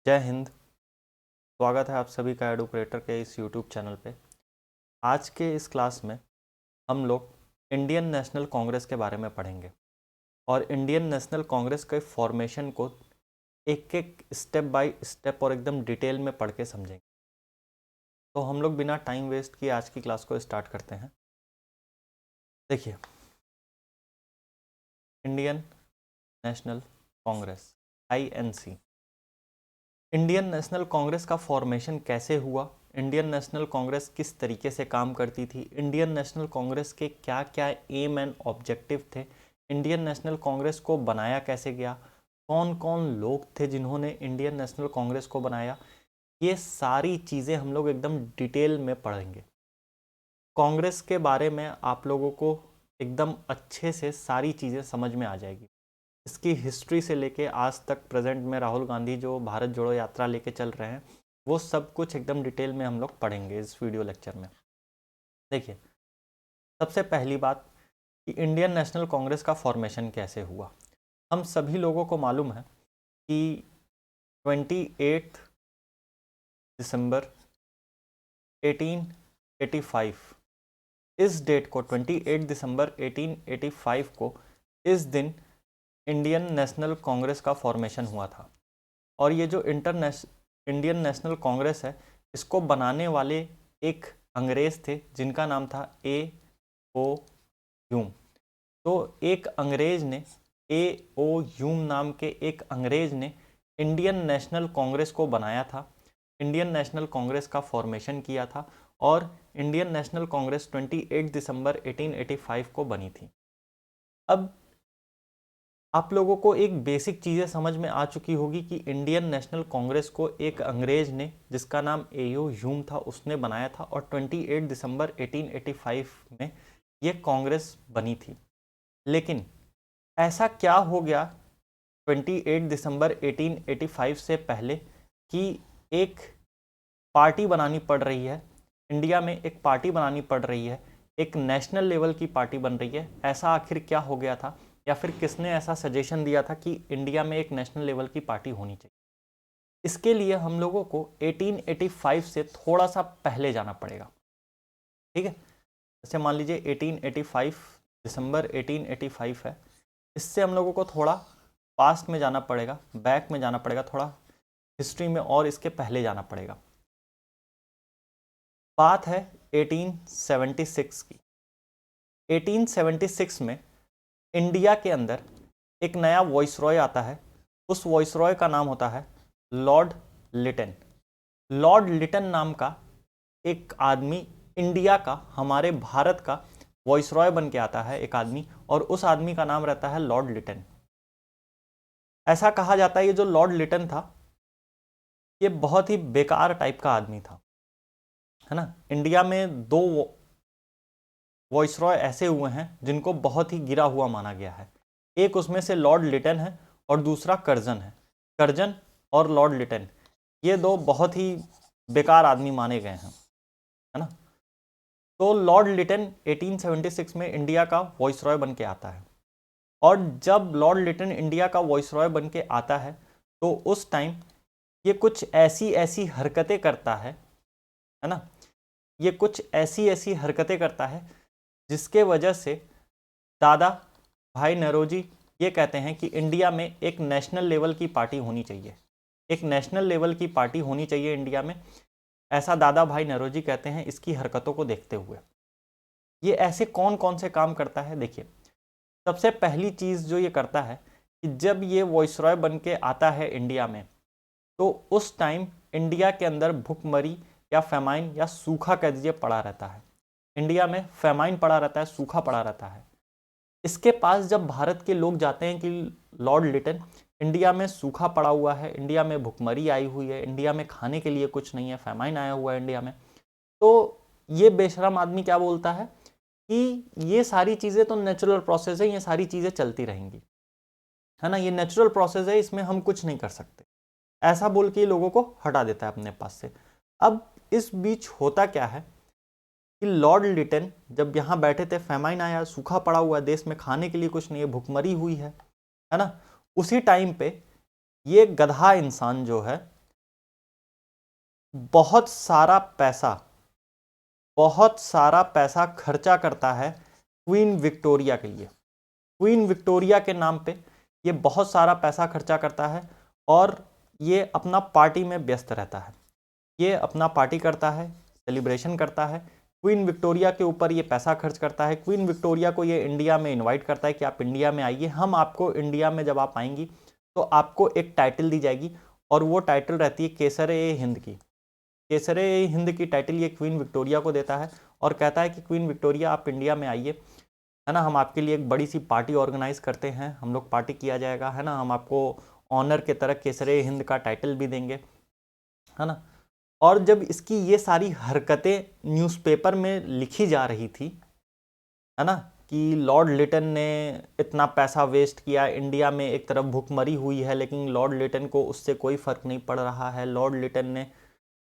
जय हिंद। स्वागत है आप सभी का एडुकेटर के इस यूट्यूब चैनल पे। आज के इस क्लास में हम लोग इंडियन नेशनल कांग्रेस के बारे में पढ़ेंगे और इंडियन नेशनल कांग्रेस के फॉर्मेशन को एक एक स्टेप बाय स्टेप और एकदम डिटेल में पढ़ के समझेंगे। तो हम लोग बिना टाइम वेस्ट किए आज की क्लास को स्टार्ट करते हैं। देखिए, Indian national Congress INC, Indian national Congress का फॉर्मेशन कैसे हुआ, इंडियन नेशनल कांग्रेस किस तरीके से काम करती थी, इंडियन नेशनल कांग्रेस के क्या क्या एम एंड ऑब्जेक्टिव थे, इंडियन नेशनल कांग्रेस को बनाया कैसे गया, कौन कौन लोग थे जिन्होंने इंडियन नेशनल कांग्रेस को बनाया, ये सारी चीज़ें हम लोग एकदम डिटेल में पढ़ेंगे। कांग्रेस के बारे में आप लोगों को एकदम अच्छे से सारी चीज़ें समझ में आ जाएगी। इसकी हिस्ट्री से लेके आज तक प्रेजेंट में राहुल गांधी जो भारत जोड़ो यात्रा लेके चल रहे हैं, वो सब कुछ एकदम डिटेल में हम लोग पढ़ेंगे इस वीडियो लेक्चर में। देखिए, सबसे पहली बात कि इंडियन नेशनल कांग्रेस का फॉर्मेशन कैसे हुआ। हम सभी लोगों को मालूम है कि 28 दिसंबर 1885, इस डेट को 28 दिसंबर 1885 को इस दिन इंडियन नेशनल कांग्रेस का फॉर्मेशन हुआ था। और ये जो इंडियन नेशनल कांग्रेस है, इसको बनाने वाले एक अंग्रेज़ थे जिनका नाम था A.O. ह्यूम। तो एक अंग्रेज़ ने, A.O. ह्यूम नाम के एक अंग्रेज़ ने इंडियन नेशनल कांग्रेस को बनाया था, इंडियन नेशनल कांग्रेस का फॉर्मेशन किया था और इंडियन नेशनल कांग्रेस 28 दिसंबर 1885 को बनी थी। अब आप लोगों को एक बेसिक चीज़ें समझ में आ चुकी होगी कि इंडियन नेशनल कांग्रेस को एक अंग्रेज ने जिसका नाम A.O. ह्यूम था उसने बनाया था और 28 दिसंबर 1885 में ये कांग्रेस बनी थी। लेकिन ऐसा क्या हो गया 28 दिसंबर 1885 से पहले कि एक पार्टी बनानी पड़ रही है, इंडिया में एक पार्टी बनानी पड़ रही है, एक नेशनल लेवल की पार्टी बन रही है। ऐसा आखिर क्या हो गया था या फिर किसने ऐसा सजेशन दिया था कि इंडिया में एक नेशनल लेवल की पार्टी होनी चाहिए। इसके लिए हम लोगों को 1885 से थोड़ा सा पहले जाना पड़ेगा। ठीक है, जैसे मान लीजिए 1885 दिसंबर 1885 है, इससे हम लोगों को थोड़ा पास्ट में जाना पड़ेगा, बैक में जाना पड़ेगा, थोड़ा हिस्ट्री में और इसके पहले जाना पड़ेगा। बात है 1876 की। 1876 में इंडिया के अंदर एक नया वॉइसरॉय आता है। उस वॉइसरॉय का नाम होता है लॉर्ड लिटन। लॉर्ड लिटन नाम का एक आदमी इंडिया का, हमारे भारत का वॉइसरॉय बन के आता है एक आदमी, और उस आदमी का नाम रहता है लॉर्ड लिटन। ऐसा कहा जाता है ये जो लॉर्ड लिटन था, ये बहुत ही बेकार टाइप का आदमी था, है ना। इंडिया में दो वॉइसरॉय ऐसे हुए हैं जिनको बहुत ही गिरा हुआ माना गया है। एक उसमें से लॉर्ड लिटन है और दूसरा कर्जन है। कर्जन और लॉर्ड लिटन, ये दो बहुत ही बेकार आदमी माने गए हैं, है ना। तो लॉर्ड लिटन 1876 में इंडिया का वॉइसरॉय बन के आता है और जब लॉर्ड लिटन इंडिया का वॉइसरॉय बन के आता है तो उस टाइम ये कुछ ऐसी ऐसी हरकतें करता है ना, ये कुछ ऐसी ऐसी हरकतें करता है जिसके वजह से दादा भाई नौरोजी ये कहते हैं कि इंडिया में एक नेशनल लेवल की पार्टी होनी चाहिए, एक नेशनल लेवल की पार्टी होनी चाहिए इंडिया में। ऐसा दादा भाई नौरोजी कहते हैं इसकी हरकतों को देखते हुए। ये ऐसे कौन कौन से काम करता है, देखिए। सबसे पहली चीज़ जो ये करता है कि जब ये वॉइसरॉय बन के आता है इंडिया में, तो उस टाइम इंडिया के अंदर भुखमरी या फेमाइन या सूखा कह दीजिए पड़ा रहता है। इंडिया में फेमाइन पड़ा रहता है, सूखा पड़ा रहता है। इसके पास जब भारत के लोग जाते हैं कि लॉर्ड लिटन, इंडिया में सूखा पड़ा हुआ है, इंडिया में भुखमरी आई हुई है, इंडिया में खाने के लिए कुछ नहीं है, फेमाइन आया हुआ है इंडिया में, तो ये बेशरम आदमी क्या बोलता है कि ये सारी चीज़ें तो नेचुरल प्रोसेस है, ये सारी चीज़ें चलती रहेंगी, है ना, ये नेचुरल प्रोसेस है, इसमें हम कुछ नहीं कर सकते। ऐसा बोल के लोगों को हटा देता है अपने पास से। अब इस बीच होता क्या है कि लॉर्ड लिटन जब यहाँ बैठे थे, फेमाइन आया, सूखा पड़ा हुआ है, देश में खाने के लिए कुछ नहीं है, भुखमरी हुई है ना। उसी टाइम पे ये गधा इंसान जो है बहुत सारा पैसा खर्चा करता है क्वीन विक्टोरिया के लिए। क्वीन विक्टोरिया के नाम पे ये बहुत सारा पैसा खर्चा करता है और ये अपना पार्टी में व्यस्त रहता है। ये अपना पार्टी करता है, सेलिब्रेशन करता है, क्वीन विक्टोरिया के ऊपर ये पैसा खर्च करता है। क्वीन विक्टोरिया को ये इंडिया में इनवाइट करता है कि आप इंडिया में आइए, हम आपको इंडिया में जब आप आएंगी तो आपको एक टाइटल दी जाएगी और वो टाइटल रहती है केसर-ए-हिंद की। केसर-ए-हिंद की टाइटल ये क्वीन विक्टोरिया को देता है और कहता है कि क्वीन विक्टोरिया आप इंडिया में आइए, है ना, हम आपके लिए एक बड़ी सी पार्टी ऑर्गेनाइज करते हैं, हम लोग पार्टी किया जाएगा, है ना, हम आपको ऑनर के तरह केसर-ए-हिंद का टाइटल भी देंगे, है ना। और जब इसकी ये सारी हरकतें न्यूज़पेपर में लिखी जा रही थी, है ना, कि लॉर्ड लिटन ने इतना पैसा वेस्ट किया, इंडिया में एक तरफ भूखमरी हुई है लेकिन लॉर्ड लिटन को उससे कोई फ़र्क नहीं पड़ रहा है, लॉर्ड लिटन ने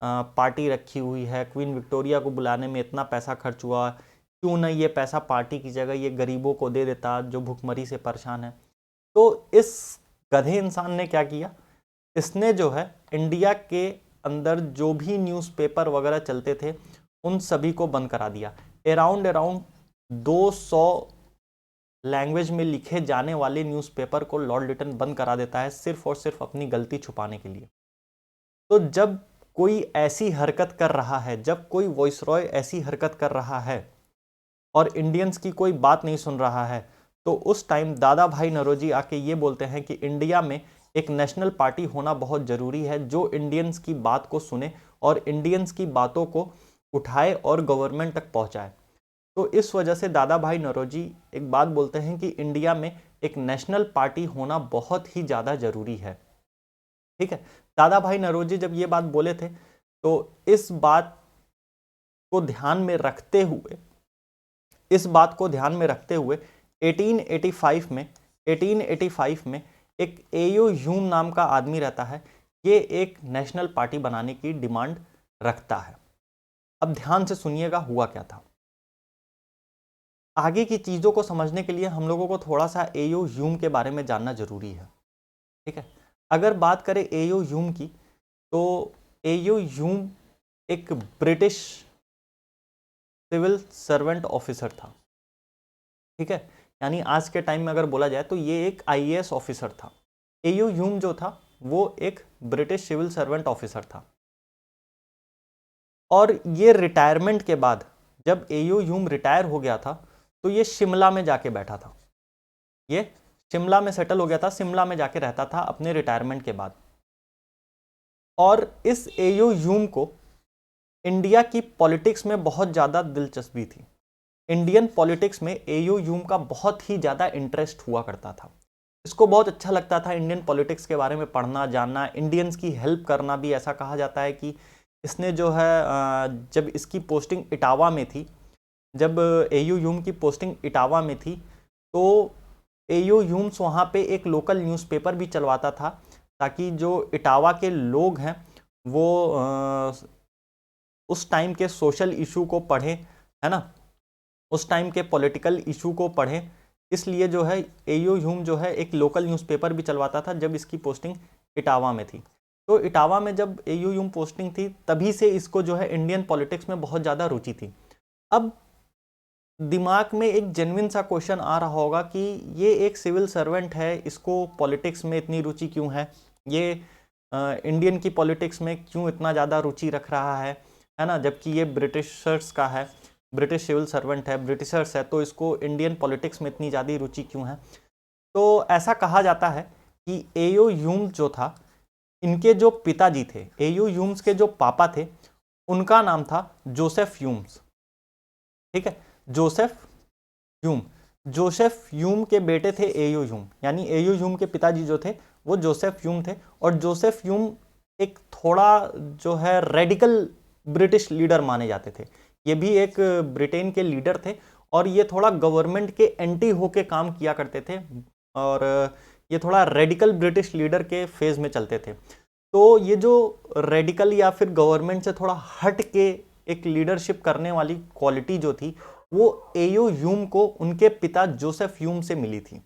पार्टी रखी हुई है, क्वीन विक्टोरिया को बुलाने में इतना पैसा खर्च हुआ, क्यों ना ये पैसा पार्टी की जगह ये गरीबों को दे देता जो भूखमरी से परेशान है। तो इस गधे इंसान ने क्या किया, इसने जो है इंडिया के अंदर जो भी न्यूज़पेपर वगैरह चलते थे उन सभी को बंद करा दिया। अराउंड 200 लैंग्वेज में लिखे जाने वाले न्यूज़पेपर को लॉर्ड लिटन बंद करा देता है सिर्फ और सिर्फ अपनी गलती छुपाने के लिए। तो जब कोई ऐसी हरकत कर रहा है, जब कोई वॉइसरॉय ऐसी हरकत कर रहा है और इंडियंस की कोई बात नहीं सुन रहा है, तो उस टाइम दादा भाई नौरोजी आके ये बोलते हैं कि इंडिया में एक नेशनल पार्टी होना बहुत ज़रूरी है जो इंडियंस की बात को सुने और इंडियंस की बातों को उठाए और गवर्नमेंट तक पहुंचाए। तो इस वजह से दादा भाई नौरोजी एक बात बोलते हैं कि इंडिया में एक नेशनल पार्टी होना बहुत ही ज़्यादा ज़रूरी है। ठीक है, दादा भाई नौरोजी जब ये बात बोले थे तो इस बात को ध्यान में रखते हुए 1885 में एक एयो ह्यूम नाम का आदमी रहता है, ये एक नेशनल पार्टी बनाने की डिमांड रखता है। अब ध्यान से सुनिएगा हुआ क्या था। आगे की चीज़ों को समझने के लिए हम लोगों को थोड़ा सा एयो ह्यूम के बारे में जानना जरूरी है। ठीक है, अगर बात करें एयो ह्यूम की तो एयो ह्यूम एक ब्रिटिश सिविल सर्वेंट ऑफिसर था। ठीक है, यानी आज के टाइम में अगर बोला जाए तो ये एक आईएएस ऑफिसर था। एयो ह्यूम जो था वो एक ब्रिटिश सिविल सर्वेंट ऑफिसर था और ये रिटायरमेंट के बाद जब एयो ह्यूम रिटायर हो गया था तो ये शिमला में जाके बैठा था, ये शिमला में सेटल हो गया था, शिमला में जाके रहता था अपने रिटायरमेंट के बाद। और इस एयो ह्यूम को इंडिया की पॉलिटिक्स में बहुत ज़्यादा दिलचस्पी थी। इंडियन पॉलिटिक्स में एयो ह्यूम का बहुत ही ज़्यादा इंटरेस्ट हुआ करता था। इसको बहुत अच्छा लगता था इंडियन पॉलिटिक्स के बारे में पढ़ना, जानना, इंडियंस की हेल्प करना भी। ऐसा कहा जाता है कि इसने जो है जब इसकी पोस्टिंग इटावा में थी, जब एयो ह्यूम की पोस्टिंग इटावा में थी तो एयो ह्यूम्स वहाँ पे एक लोकल न्यूज़पेपर भी चलवाता था ताकि जो इटावा के लोग हैं वो उस टाइम के सोशल इशू को पढ़ें, है ना, उस टाइम के पॉलिटिकल इशू को पढ़ें। इसलिए जो है एयो ह्यूम जो है एक लोकल न्यूज़पेपर भी चलवाता था जब इसकी पोस्टिंग इटावा में थी। तो इटावा में जब एयो ह्यूम पोस्टिंग थी तभी से इसको जो है इंडियन पॉलिटिक्स में बहुत ज़्यादा रुचि थी। अब दिमाग में एक जेन्युइन सा क्वेश्चन आ रहा होगा कि ये एक सिविल सर्वेंट है, इसको पॉलिटिक्स में इतनी रुचि क्यों है, ये इंडियन की पॉलिटिक्स में क्यों इतना ज़्यादा रुचि रख रहा है ना, जबकि ये ब्रिटिशर्स का है, ब्रिटिश सिविल सर्वेंट है, ब्रिटिशर्स है, तो इसको इंडियन पॉलिटिक्स में इतनी ज़्यादा रुचि क्यों है। तो ऐसा कहा जाता है कि एयो ह्यूम जो था, इनके जो पिताजी थे, एयो ह्यूम्स के जो पापा थे, उनका नाम था जोसेफ ह्यूम्स। ठीक है, जोसेफ ह्यूम के बेटे थे एयो ह्यूम, यानी एयो ह्यूम के पिताजी जो थे वो जोसेफ ह्यूम थे। और जोसेफ ह्यूम एक थोड़ा जो है रेडिकल ब्रिटिश लीडर माने जाते थे। ये भी एक ब्रिटेन के लीडर थे और ये थोड़ा गवर्नमेंट के एंटी होके काम किया करते थे और ये थोड़ा रेडिकल ब्रिटिश लीडर के फेज में चलते थे। तो ये जो रेडिकल या फिर गवर्नमेंट से थोड़ा हट के एक लीडरशिप करने वाली क्वालिटी जो थी वो एयो ह्यूम को उनके पिता जोसेफ ह्यूम से मिली थी।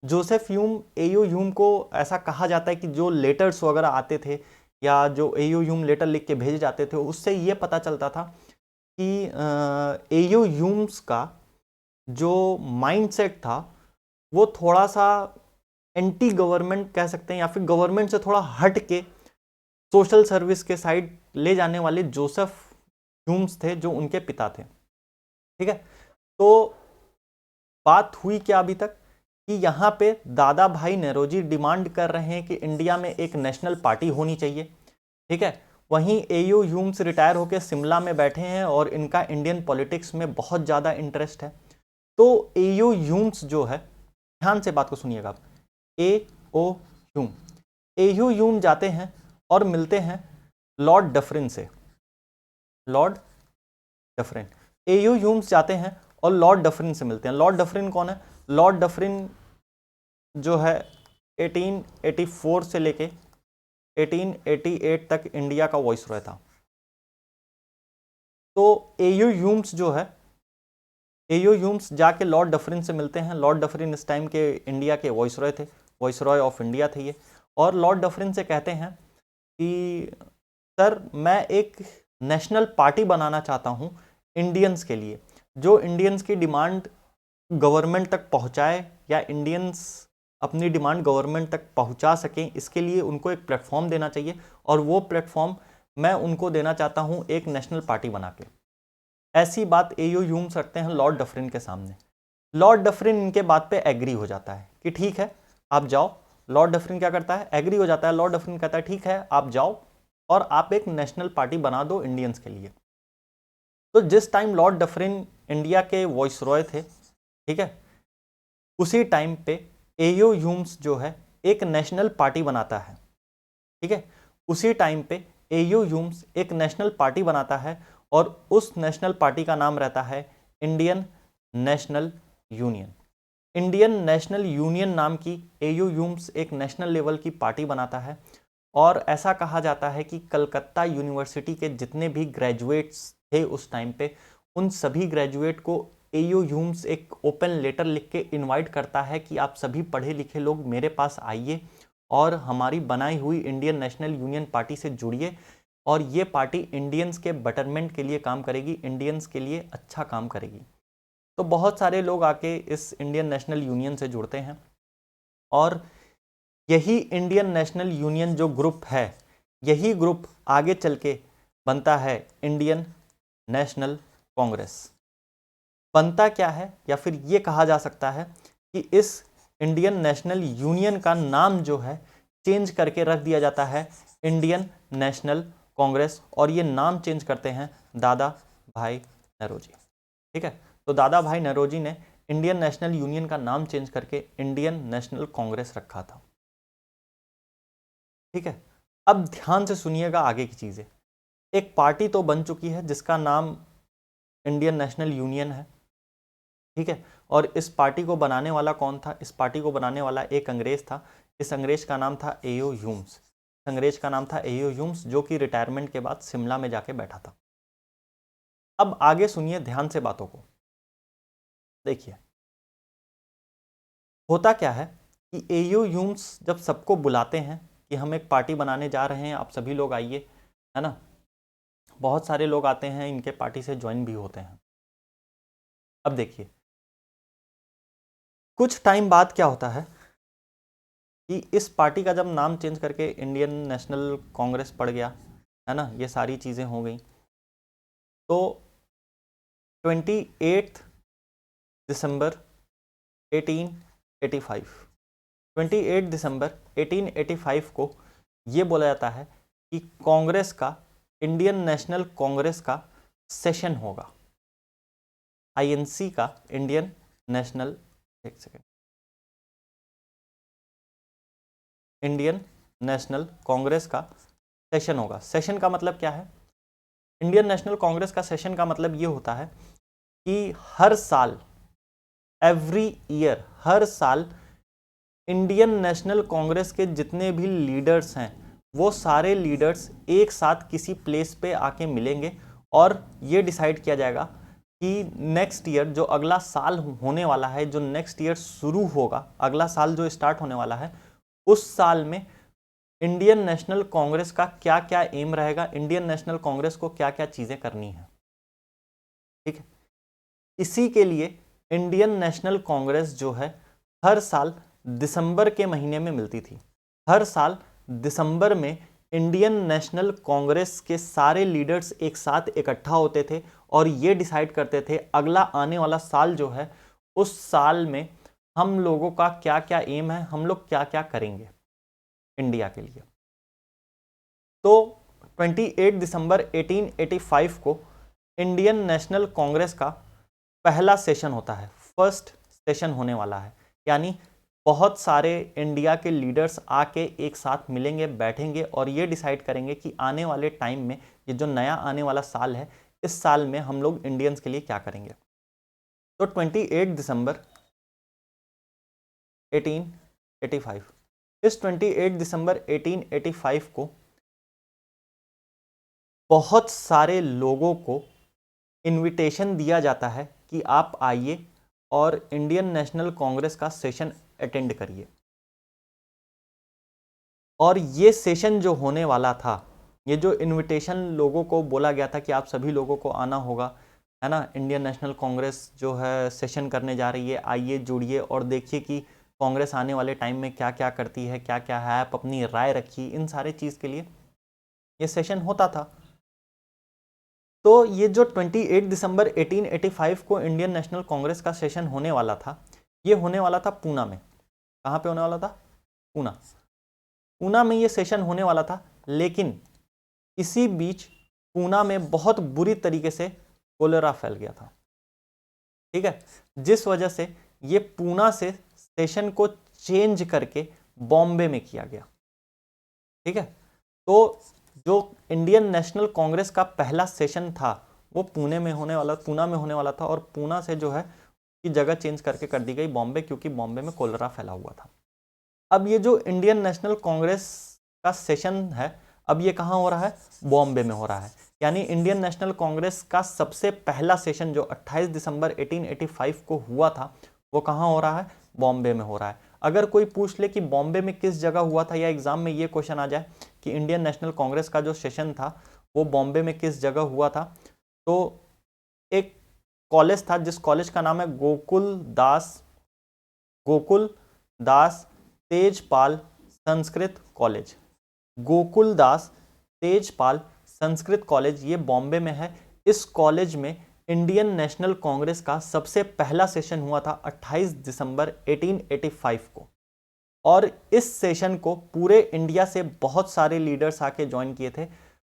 जोसेफ ह्यूम एयो ह्यूम को ऐसा कहा जाता है कि जो लेटर्स वगैरह आते थे या जो एयू ह्यूम लेटर लिख के भेजे जाते थे, उससे ये पता चलता था कि एयू ह्यूम्स का जो माइंडसेट था वो थोड़ा सा एंटी गवर्नमेंट कह सकते हैं, या फिर गवर्नमेंट से थोड़ा हट के सोशल सर्विस के साइड ले जाने वाले जोसेफ ह्यूम्स थे, जो उनके पिता थे। ठीक है, तो बात हुई क्या अभी तक कि यहाँ पे दादा भाई नेरोजी डिमांड कर रहे हैं कि इंडिया में एक नेशनल पार्टी होनी चाहिए। ठीक है, वहीं एयू ह्यूम्स रिटायर होकर शिमला में बैठे हैं और इनका इंडियन पॉलिटिक्स में बहुत ज़्यादा इंटरेस्ट है। तो एयू ह्यूम्स जो है, ध्यान से बात को सुनिएगा आप, एयू ह्यूम जाते हैं और मिलते हैं लॉर्ड डफरिन से। लॉर्ड डफरिन, एयू ह्यूम्स जाते हैं और लॉर्ड डफरिन से मिलते हैं। लॉर्ड डफरिन कौन है? लॉर्ड डफरिन जो है 1884 से लेके 1888 तक इंडिया का वॉइसरॉय था। तो एयू ह्यूम्स जो है, एयू ह्यूम्स जाके लॉर्ड डफरिन से मिलते हैं। लॉर्ड डफरिन इस टाइम के इंडिया के वॉइसरॉय थे, वॉइसरॉय ऑफ इंडिया थे ये। और लॉर्ड डफरिन से कहते हैं कि सर मैं एक नेशनल पार्टी बनाना चाहता हूं इंडियंस के लिए, जो इंडियंस की डिमांड गवर्नमेंट तक पहुंचाए, या इंडियंस अपनी डिमांड गवर्नमेंट तक पहुंचा सकें, इसके लिए उनको एक प्लेटफॉर्म देना चाहिए। और वो प्लेटफॉर्म मैं उनको देना चाहता हूं एक नेशनल पार्टी बना के। ऐसी बात एयू ह्यूम्स रखते हैं लॉर्ड डफरिन के सामने। लॉर्ड डफरिन इनके बात पे एग्री हो जाता है कि ठीक है आप जाओ। लॉर्ड डफरिन क्या करता है? एग्री हो जाता है। लॉर्ड डफरिन कहता है ठीक है आप जाओ और आप एक नेशनल पार्टी बना दो इंडियंस के लिए। तो जिस टाइम लॉर्ड डफरिन इंडिया के वॉइसरॉय थे, ठीक है, उसी टाइम पे एयू ह्यूम्स जो है एक नेशनल पार्टी बनाता है। ठीक है, उसी टाइम पे एयू ह्यूम्स एक नेशनल पार्टी बनाता है और उस नेशनल पार्टी का नाम रहता है Indian national union. Indian national union नाम की एयू ह्यूम्स एक नेशनल लेवल की पार्टी बनाता है। और ऐसा कहा जाता है कि कलकत्ता यूनिवर्सिटी के जितने भी ग्रेजुएट्स थे उस टाइम पे, उन सभी ग्रेजुएट को एयू ह्यूम्स एक ओपन लेटर लिख के इनवाइट करता है कि आप सभी पढ़े लिखे लोग मेरे पास आइए और हमारी बनाई हुई इंडियन नेशनल यूनियन पार्टी से जुड़िए, और ये पार्टी इंडियंस के बेटरमेंट के लिए काम करेगी, इंडियंस के लिए अच्छा काम करेगी। तो बहुत सारे लोग आके इस इंडियन नेशनल यूनियन से जुड़ते हैं और यही इंडियन नेशनल यूनियन जो ग्रुप है, यही ग्रुप आगे चल के बनता है इंडियन नेशनल कांग्रेस। बनता क्या है, या फिर ये कहा जा सकता है कि इस इंडियन नेशनल यूनियन का नाम जो है चेंज करके रख दिया जाता है इंडियन नेशनल कांग्रेस, और ये नाम चेंज करते हैं दादा भाई नेरोजी। ठीक है, तो दादा भाई नेरोजी ने इंडियन नेशनल यूनियन का नाम चेंज करके इंडियन नेशनल कांग्रेस रखा था। ठीक है, अब ध्यान से सुनिएगा आगे की चीजें। एक पार्टी तो बन चुकी है जिसका नाम इंडियन नेशनल यूनियन है। ठीक है, और इस पार्टी को बनाने वाला कौन था? इस पार्टी को बनाने वाला एक अंग्रेज था। इस अंग्रेज का नाम था एयू ह्यूम्स। अंग्रेज का नाम था एयू ह्यूम्स, जो कि रिटायरमेंट के बाद शिमला में जाके बैठा था। अब आगे सुनिए ध्यान से बातों को। देखिए होता क्या है कि एयू ह्यूम्स जब सबको बुलाते हैं कि हम एक पार्टी बनाने जा रहे हैं, आप सभी लोग आइए, है ना, बहुत सारे लोग आते हैं, इनके पार्टी से ज्वाइन भी होते हैं। अब देखिए कुछ टाइम बाद क्या होता है कि इस पार्टी का जब नाम चेंज करके इंडियन नेशनल कांग्रेस पड़ गया, है ना, ये सारी चीज़ें हो गई, तो 28 दिसंबर 1885 28 दिसंबर 1885 को ये बोला जाता है कि कांग्रेस का, इंडियन नेशनल कांग्रेस का सेशन होगा। आईएनसी का, इंडियन नेशनल, एक सेकेंड, इंडियन नेशनल कांग्रेस का सेशन होगा। सेशन का मतलब क्या है? इंडियन नेशनल कांग्रेस का सेशन का मतलब ये होता है कि हर साल, एवरी ईयर, हर साल इंडियन नेशनल कांग्रेस के जितने भी लीडर्स हैं वो सारे लीडर्स एक साथ किसी प्लेस पे आके मिलेंगे और ये डिसाइड किया जाएगा कि नेक्स्ट ईयर, जो अगला साल होने वाला है, जो नेक्स्ट ईयर शुरू होगा, अगला साल जो स्टार्ट होने वाला है, उस साल में इंडियन नेशनल कांग्रेस का क्या क्या एम रहेगा, इंडियन नेशनल कांग्रेस को क्या क्या चीजें करनी है, ठीक है। इसी के लिए इंडियन नेशनल कांग्रेस जो है हर साल दिसंबर के महीने में मिलती थी। हर साल दिसंबर में इंडियन नेशनल कांग्रेस के सारे लीडर्स एक साथ इकट्ठा होते थे और ये डिसाइड करते थे अगला आने वाला साल जो है उस साल में हम लोगों का क्या क्या एम है, हम लोग क्या क्या करेंगे इंडिया के लिए। तो 28 दिसंबर 1885 को इंडियन नेशनल कांग्रेस का पहला सेशन होता है, फर्स्ट सेशन होने वाला है। यानी बहुत सारे इंडिया के लीडर्स आके एक साथ मिलेंगे, बैठेंगे और ये डिसाइड करेंगे कि आने वाले टाइम में, ये जो नया आने वाला साल है, इस साल में हम लोग इंडियंस के लिए क्या करेंगे। तो 28 दिसंबर 1885, इस 28 दिसंबर 1885 को बहुत सारे लोगों को इनविटेशन दिया जाता है कि आप आइए और इंडियन नेशनल कांग्रेस का सेशन अटेंड करिए। और ये सेशन जो होने वाला था, ये जो इनविटेशन लोगों को बोला गया था कि आप सभी लोगों को आना होगा, है ना, इंडियन नेशनल कांग्रेस जो है सेशन करने जा रही है, आइए जुड़िए और देखिए कि कांग्रेस आने वाले टाइम में क्या क्या करती है, क्या क्या है, आप अपनी राय रखिए, इन सारे चीज़ के लिए ये सेशन होता था। तो ये जो 28 दिसंबर 1885 को इंडियन नेशनल कांग्रेस का सेशन होने वाला था, ये होने वाला था पूना में। कहाँ पे होने वाला था? पूना। पूना में ये सेशन होने वाला था, लेकिन इसी बीच पूना में बहुत बुरी तरीके से कोलेरा फैल गया था, ठीक है, जिस वजह से ये पूना से सेशन को चेंज करके बॉम्बे में किया गया, ठीक है। तो जो इंडियन नेशनल कांग्रेस का पहला सेशन था वो पूना में होने वाला था और पूना से जो है की जगह चेंज करके कर दी गई बॉम्बे, क्योंकि बॉम्बे में कोलेरा फैला हुआ था। अब ये जो इंडियन नेशनल कांग्रेस का सेशन है, अब ये कहाँ हो रहा है? बॉम्बे में हो रहा है। यानी इंडियन नेशनल कांग्रेस का सबसे पहला सेशन जो 28 दिसंबर 1885 को हुआ था, वो कहाँ हो रहा है? बॉम्बे में हो रहा है। अगर कोई पूछ ले कि बॉम्बे में किस जगह हुआ था, या एग्जाम में ये क्वेश्चन आ जाए कि इंडियन नेशनल कांग्रेस का जो सेशन था वो बॉम्बे में किस जगह हुआ था, तो एक कॉलेज था जिस कॉलेज का नाम है गोकुल दास तेजपाल संस्कृत कॉलेज। गोकुल दास तेजपाल संस्कृत कॉलेज, ये बॉम्बे में है। इस कॉलेज में इंडियन नेशनल कांग्रेस का सबसे पहला सेशन हुआ था 28 दिसंबर 1885 को, और इस सेशन को पूरे इंडिया से बहुत सारे लीडर्स आके ज्वाइन किए थे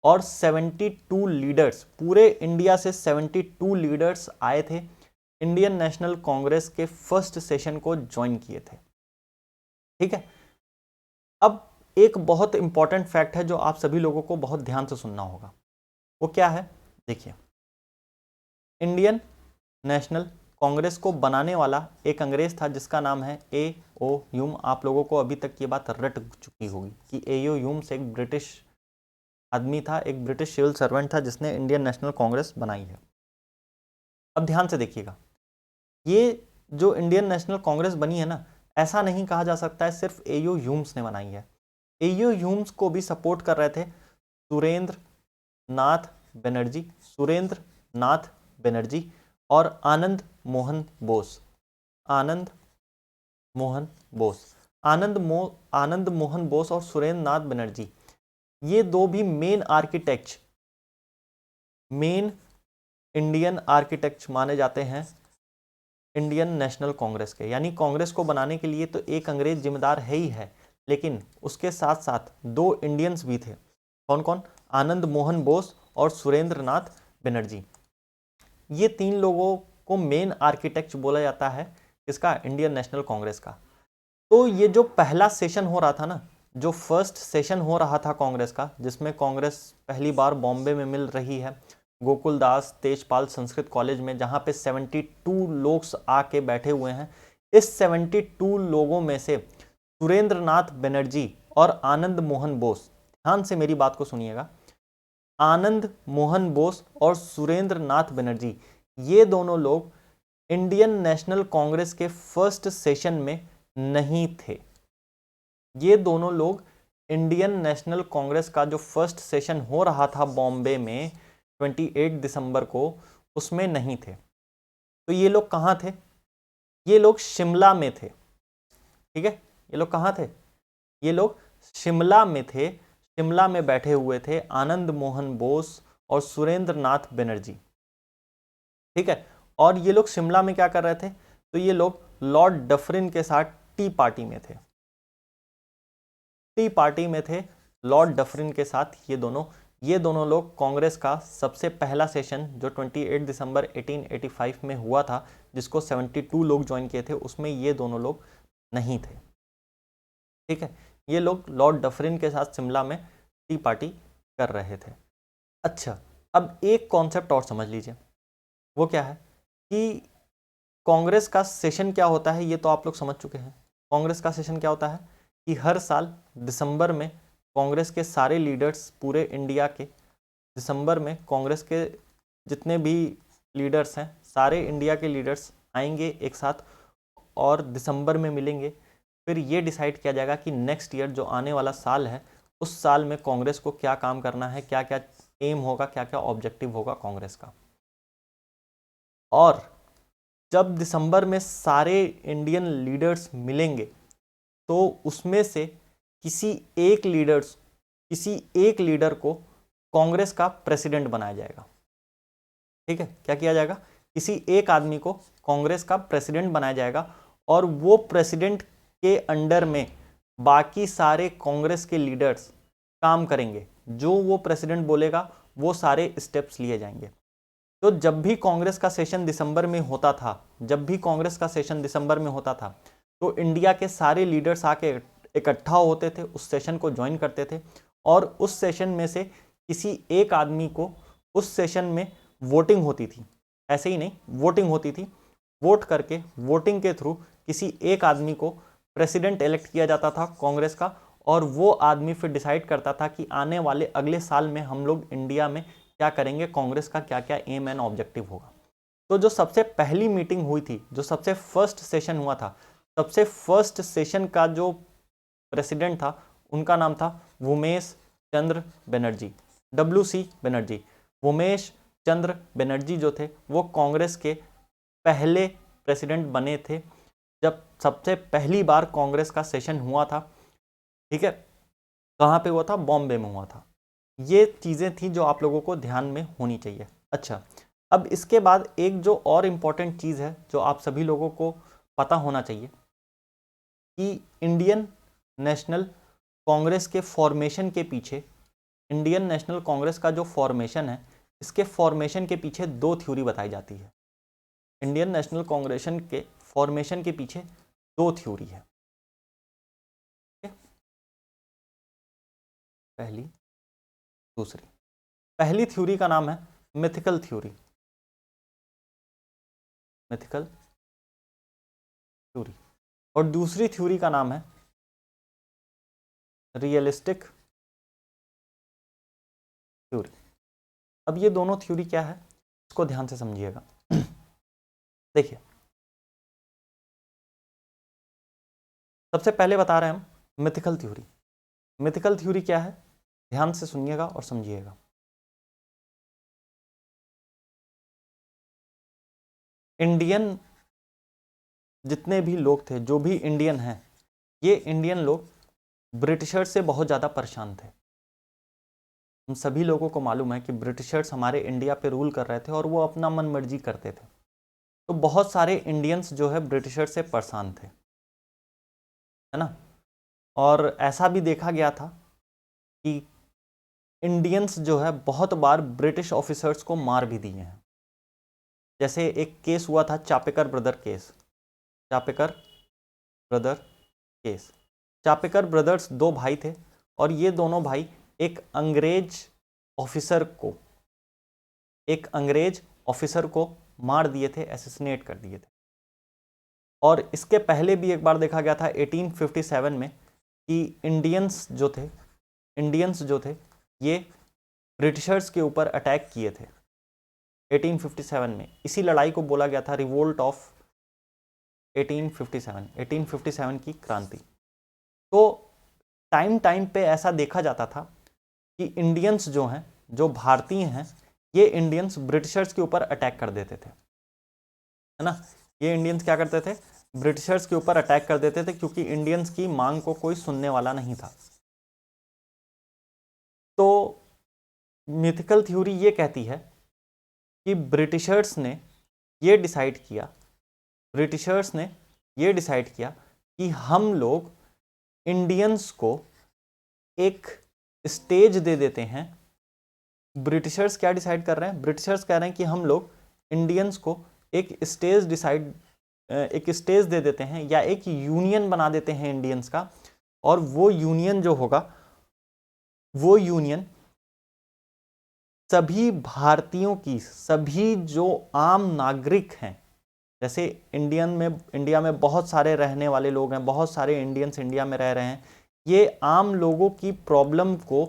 और 72 लीडर्स, पूरे इंडिया से 72 लीडर्स आए थे, इंडियन नेशनल कांग्रेस के फर्स्ट सेशन को ज्वाइन किए थे, ठीक है। अब एक बहुत इंपॉर्टेंट फैक्ट है जो आप सभी लोगों को बहुत ध्यान से सुनना होगा, वो क्या है? देखिए, इंडियन नेशनल कांग्रेस को बनाने वाला एक अंग्रेज था जिसका नाम है A.O. ह्यूम। आप लोगों को अभी तक ये बात रट चुकी होगी कि A.O. ह्यूम्स एक ब्रिटिश आदमी था, एक ब्रिटिश सिविल सर्वेंट था जिसने इंडियन नेशनल कांग्रेस बनाई है। अब ध्यान से देखिएगा, ये जो इंडियन नेशनल कांग्रेस बनी है ना, ऐसा नहीं कहा जा सकता है सिर्फ A.O. ह्यूम्स ने बनाई है। A.O. ह्यूम्स को भी सपोर्ट कर रहे थे सुरेंद्र नाथ बनर्जी और आनंद मोहन बोस। आनंद मोहन बोस और सुरेंद्र नाथ बनर्जी, ये दो भी मेन इंडियन आर्किटेक्ट माने जाते हैं इंडियन नेशनल कांग्रेस के। यानी कांग्रेस को बनाने के लिए तो एक अंग्रेज जिम्मेदार है ही है, लेकिन उसके साथ साथ दो इंडियंस भी थे। कौन कौन? आनंद मोहन बोस और सुरेंद्र नाथ बनर्जी। ये तीन लोगों को मेन आर्किटेक्ट बोला जाता है इसका, इंडियन नेशनल कांग्रेस का। तो ये जो पहला सेशन हो रहा था ना, जो फर्स्ट सेशन हो रहा था कांग्रेस का, जिसमें कांग्रेस पहली बार बॉम्बे में मिल रही है गोकुल दास तेजपाल संस्कृत कॉलेज में, जहां पे 72 लोग आके बैठे हुए हैं। इस 72 लोगों में से सुरेंद्र नाथ बनर्जी और आनंद मोहन बोस, ध्यान से मेरी बात को सुनिएगा, आनंद मोहन बोस और सुरेंद्र नाथ बनर्जी, ये दोनों लोग इंडियन नेशनल कांग्रेस के फर्स्ट सेशन में नहीं थे। ये दोनों लोग इंडियन नेशनल कांग्रेस का जो फर्स्ट सेशन हो रहा था बॉम्बे में 28 दिसंबर को, उसमें नहीं थे। तो ये लोग कहाँ थे? ये लोग शिमला में थे। ठीक है, ये लोग कहाँ थे? ये लोग शिमला में थे। शिमला में बैठे हुए थे आनंद मोहन बोस और सुरेंद्र नाथ बनर्जी। ठीक है, और ये लोग शिमला में क्या कर रहे थे? तो ये लोग लॉर्ड डफरिन के साथ टी पार्टी में थे। टी पार्टी में थे लॉर्ड डफरिन के साथ ये दोनों लोग। कांग्रेस का सबसे पहला सेशन जो 28 दिसंबर 1885 में हुआ था, जिसको 72 लोग ज्वाइन किए थे, उसमें ये दोनों लोग नहीं थे। ठीक है, ये लोग लॉर्ड डफरिन के साथ शिमला में टी पार्टी कर रहे थे। अच्छा, अब एक कॉन्सेप्ट और समझ लीजिए, वो क्या है कि कांग्रेस का सेशन क्या होता है, ये तो आप लोग समझ चुके हैं। कांग्रेस का सेशन क्या होता है कि हर साल दिसंबर में कांग्रेस के सारे लीडर्स, पूरे इंडिया के दिसंबर में कांग्रेस के जितने भी लीडर्स हैं, सारे इंडिया के लीडर्स आएंगे एक साथ और दिसंबर में मिलेंगे। फिर ये डिसाइड किया जाएगा कि नेक्स्ट ईयर जो आने वाला साल है, उस साल में कांग्रेस को क्या काम करना है, क्या क्या एम होगा, क्या क्या ऑब्जेक्टिव होगा कांग्रेस का। और जब दिसंबर में सारे इंडियन लीडर्स मिलेंगे तो उसमें से किसी एक लीडर को कांग्रेस का प्रेसिडेंट बनाया जाएगा। ठीक है, क्या किया जाएगा? किसी एक आदमी को कांग्रेस का प्रेसिडेंट बनाया जाएगा और वो प्रेसिडेंट के अंडर में बाकी सारे कांग्रेस के लीडर्स काम करेंगे। जो वो प्रेसिडेंट बोलेगा वो सारे स्टेप्स लिए जाएंगे। तो जब भी कांग्रेस का सेशन दिसंबर में होता था, तो इंडिया के सारे लीडर्स आके इकट्ठा होते थे, उस सेशन को ज्वाइन करते थे और उस सेशन में से किसी एक आदमी को, उस सेशन में वोटिंग होती थी, ऐसे ही नहीं, वोटिंग होती थी। वोट करके, वोटिंग के थ्रू किसी एक आदमी को प्रेसिडेंट इलेक्ट किया जाता था कांग्रेस का, और वो आदमी फिर डिसाइड करता था कि आने वाले अगले साल में हम लोग इंडिया में क्या करेंगे, कांग्रेस का क्या क्या एम एंड ऑब्जेक्टिव होगा। तो जो सबसे पहली मीटिंग हुई थी, जो सबसे फर्स्ट सेशन हुआ था, सबसे फर्स्ट सेशन का जो प्रेसिडेंट था, उनका नाम था उमेश चंद्र बनर्जी, WC बनर्जी। उमेश चंद्र बनर्जी जो थे वो कांग्रेस के पहले प्रेसिडेंट बने थे जब सबसे पहली बार कांग्रेस का सेशन हुआ था। ठीक है, कहाँ पे हुआ था? बॉम्बे में हुआ था। ये चीज़ें थी जो आप लोगों को ध्यान में होनी चाहिए। अच्छा, अब इसके बाद एक जो और इम्पॉर्टेंट चीज़ है जो आप सभी लोगों को पता होना चाहिए कि इंडियन नेशनल कांग्रेस के फॉर्मेशन के पीछे, इंडियन नेशनल कांग्रेस का जो फॉर्मेशन है, इसके फॉर्मेशन के पीछे दो थ्योरी बताई जाती है। इंडियन नेशनल कांग्रेस के फॉर्मेशन के पीछे दो थ्योरी है। पहली, दूसरी। पहली थ्योरी का नाम है मिथिकल थ्योरी। Mythical theory. और दूसरी थ्योरी का नाम है रियलिस्टिक थ्योरी। अब ये दोनों थ्योरी क्या है, इसको ध्यान से समझिएगा। देखिए, सबसे पहले बता रहे हैं हम मिथिकल थ्योरी। मिथिकल थ्योरी क्या है, ध्यान से सुनिएगा और समझिएगा। इंडियन जितने भी लोग थे, जो भी इंडियन हैं, ये इंडियन लोग ब्रिटिशर्स से बहुत ज़्यादा परेशान थे। हम सभी लोगों को मालूम है कि ब्रिटिशर्स हमारे इंडिया पे रूल कर रहे थे और वो अपना मन मर्जी करते थे। तो बहुत सारे इंडियंस जो है ब्रिटिशर्स से परेशान थे, है ना। और ऐसा भी देखा गया था कि इंडियंस जो है बहुत बार ब्रिटिश ऑफिसर्स को मार भी दिए हैं। जैसे एक केस हुआ था Chapekar brother case. Chapekar brother case. Chapekar brothers दो भाई थे और ये दोनों भाई एक अंग्रेज ऑफिसर को मार दिए थे, असैसिनेट कर दिए थे। और इसके पहले भी एक बार देखा गया था 1857 में कि इंडियंस जो थे ये ब्रिटिशर्स के ऊपर अटैक किए थे 1857 में। इसी लड़ाई को बोला गया था रिवोल्ट ऑफ 1857 की क्रांति। तो टाइम टाइम पे ऐसा देखा जाता था कि इंडियंस जो हैं, जो भारतीय हैं, ये इंडियंस ब्रिटिशर्स के ऊपर अटैक कर देते थे, है ना। ये इंडियंस क्या करते थे, ब्रिटिशर्स के ऊपर अटैक कर देते थे, क्योंकि इंडियंस की मांग को कोई सुनने वाला नहीं था। तो मिथिकल थ्योरी ये कहती है कि ब्रिटिशर्स ने ये डिसाइड किया, कि हम लोग इंडियंस को एक स्टेज दे देते हैं। ब्रिटिशर्स क्या डिसाइड कर रहे हैं, ब्रिटिशर्स कह रहे हैं कि हम लोग इंडियंस को एक स्टेज दे देते हैं, या एक यूनियन बना देते हैं इंडियंस का, और वो यूनियन जो होगा, वो यूनियन सभी भारतीयों की, सभी जो आम नागरिक हैं, जैसे इंडिया में बहुत सारे रहने वाले लोग हैं, बहुत सारे इंडियंस इंडिया में रह रहे हैं, ये आम लोगों की प्रॉब्लम को